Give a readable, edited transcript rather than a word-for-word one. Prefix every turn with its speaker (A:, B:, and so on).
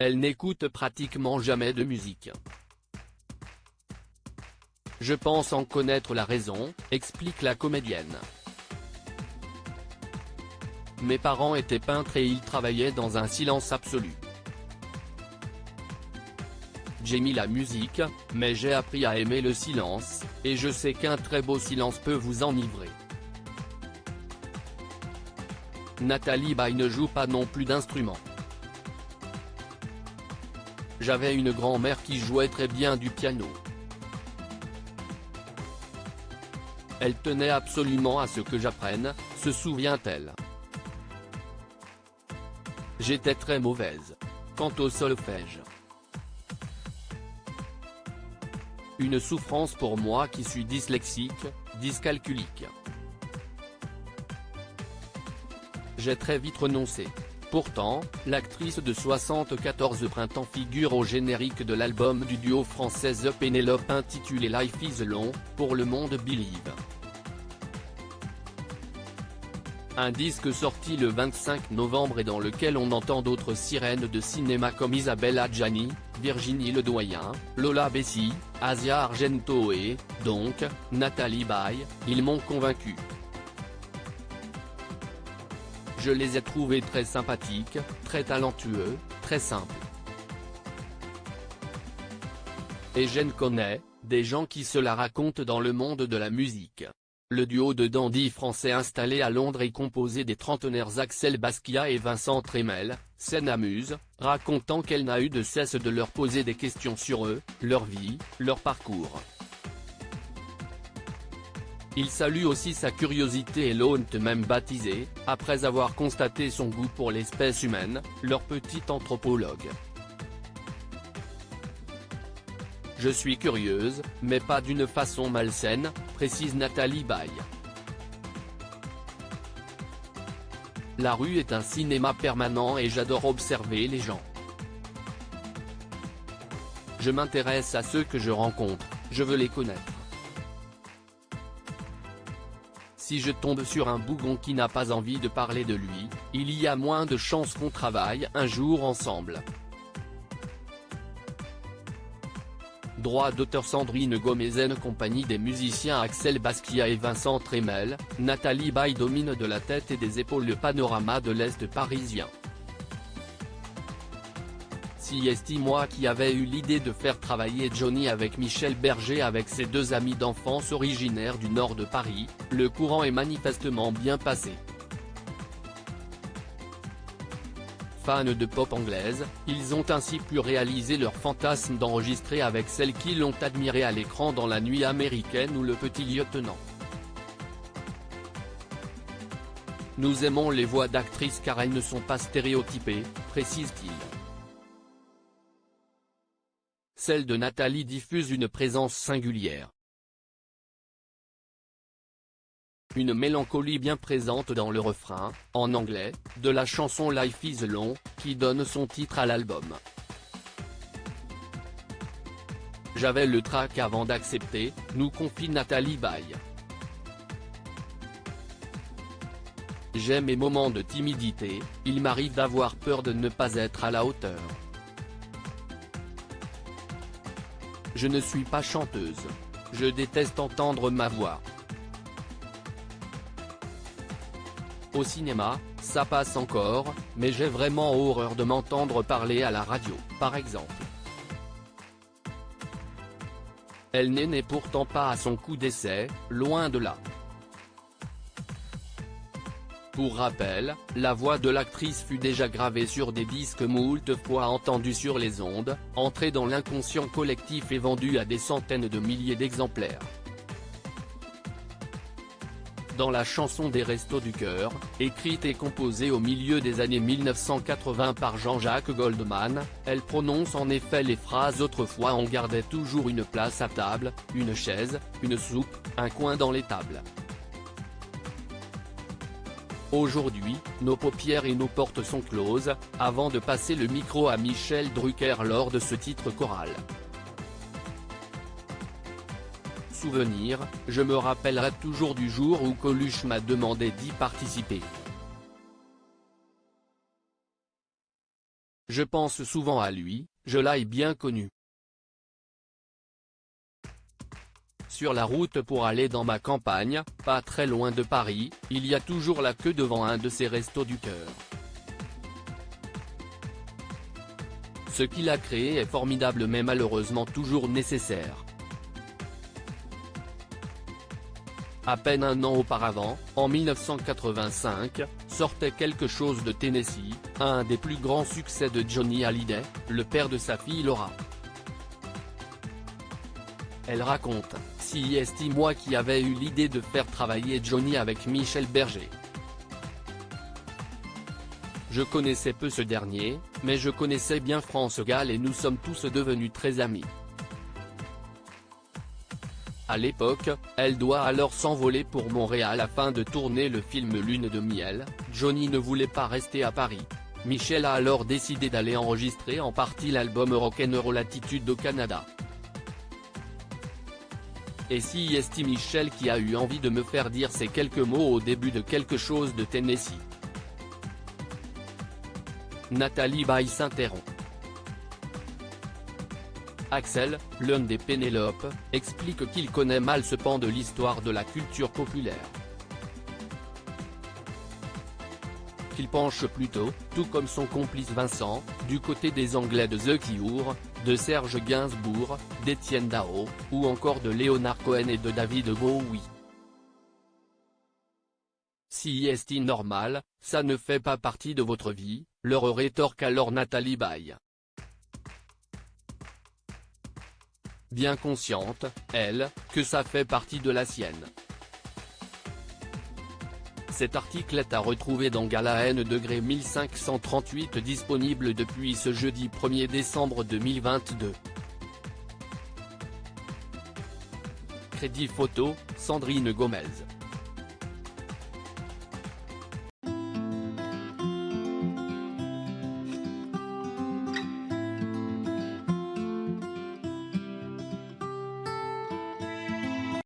A: Elle n'écoute pratiquement jamais de musique. Je pense en connaître la raison, explique la comédienne. Mes parents étaient peintres et ils travaillaient dans un silence absolu. J'aimais la musique, mais j'ai appris à aimer le silence, et je sais qu'un très beau silence peut vous enivrer. Nathalie Baye ne joue pas non plus d'instrument. J'avais une grand-mère qui jouait très bien du piano. Elle tenait absolument à ce que j'apprenne, se souvient-elle. J'étais très mauvaise. Quant au solfège. Une souffrance pour moi qui suis dyslexique, dyscalculique. J'ai très vite renoncé. Pourtant, l'actrice de 74 printemps figure au générique de l'album du duo français The Penelope intitulé Life is Long, pour le monde Believe. Un disque sorti le 25 novembre et dans lequel on entend d'autres sirènes de cinéma comme Isabelle Adjani, Virginie Ledoyen, Lola Bessi, Asia Argento et, donc, Nathalie Baye, ils m'ont convaincu. Je les ai trouvés très sympathiques, très talentueux, très simples. Et je ne connais, des gens qui se la racontent dans le monde de la musique. Le duo de dandy français installé à Londres est composé des trentenaires Axel Basquiat et Vincent Trémel, scène amuse, racontant qu'elle n'a eu de cesse de leur poser des questions sur eux, leur vie, leur parcours. Il salue aussi sa curiosité et l'ont même baptisé, après avoir constaté son goût pour l'espèce humaine, leur petit anthropologue. Je suis curieuse, mais pas d'une façon malsaine, précise Nathalie Baye. La rue est un cinéma permanent et j'adore observer les gens. Je m'intéresse à ceux que je rencontre, je veux les connaître. Si je tombe sur un bougon qui n'a pas envie de parler de lui, il y a moins de chances qu'on travaille un jour ensemble. Droit d'auteur Sandrine Gomezen compagnie des musiciens Axel Basquiat et Vincent Trémel, Nathalie Baye domine de la tête et des épaules le panorama de l'Est parisien. Si estime-moi qui avait eu l'idée de faire travailler Johnny avec Michel Berger avec ses deux amis d'enfance originaires du nord de Paris, le courant est manifestement bien passé. Fans de pop anglaise, ils ont ainsi pu réaliser leur fantasme d'enregistrer avec celle qui l'ont admiré à l'écran dans La Nuit américaine ou Le Petit Lieutenant. Nous aimons les voix d'actrices car elles ne sont pas stéréotypées, précise-t-il. Celle de Nathalie diffuse une présence singulière. Une mélancolie bien présente dans le refrain, en anglais, de la chanson Life is Long, qui donne son titre à l'album. J'avais le trac avant d'accepter, nous confie Nathalie Baye. J'ai mes moments de timidité, il m'arrive d'avoir peur de ne pas être à la hauteur. Je ne suis pas chanteuse. Je déteste entendre ma voix. Au cinéma, ça passe encore, mais j'ai vraiment horreur de m'entendre parler à la radio, par exemple. Elle n'est pourtant pas à son coup d'essai, loin de là. Pour rappel, la voix de l'actrice fut déjà gravée sur des disques moult fois entendus sur les ondes, entrée dans l'inconscient collectif et vendue à des centaines de milliers d'exemplaires. Dans la chanson des Restos du Cœur, écrite et composée au milieu des années 1980 par Jean-Jacques Goldman, elle prononce en effet les phrases « Autrefois on gardait toujours une place à table, une chaise, une soupe, un coin dans l'étable ». Aujourd'hui, nos paupières et nos portes sont closes, avant de passer le micro à Michel Drucker lors de ce titre choral. Souvenir, je me rappellerai toujours du jour où Coluche m'a demandé d'y participer. Je pense souvent à lui, je l'ai bien connu. Sur la route pour aller dans ma campagne, pas très loin de Paris, il y a toujours la queue devant un de ces restos du cœur. Ce qu'il a créé est formidable mais malheureusement toujours nécessaire. À peine un an auparavant, en 1985, sortait Quelque chose de Tennessee, un des plus grands succès de Johnny Hallyday, le père de sa fille Laura. Elle raconte, si est moi qui avais eu l'idée de faire travailler Johnny avec Michel Berger. Je connaissais peu ce dernier, mais je connaissais bien France Gall et nous sommes tous devenus très amis. À l'époque, elle doit alors s'envoler pour Montréal afin de tourner le film Lune de miel. Johnny ne voulait pas rester à Paris. Michel a alors décidé d'aller enregistrer en partie l'album Rock'n'Roll Attitude au Canada. Et si est Michel qui a eu envie de me faire dire ces quelques mots au début de Quelque chose de Tennessee. Nathalie Baye s'interrompt. Axel, l'un des Pénélope, explique qu'il connaît mal ce pan de l'histoire de la culture populaire. Qu'il penche plutôt, tout comme son complice Vincent, du côté des Anglais de The Cure, de Serge Gainsbourg, d'Étienne Dao, ou encore de Leonard Cohen et de David Bowie. Si est normal, ça ne fait pas partie de votre vie, leur rétorque alors Nathalie Baye. Bien consciente, elle, que ça fait partie de la sienne. Cet article est à retrouver dans Gala N degré 1538 disponible depuis ce jeudi 1er décembre 2022. Crédit photo, Sandrine Gomez.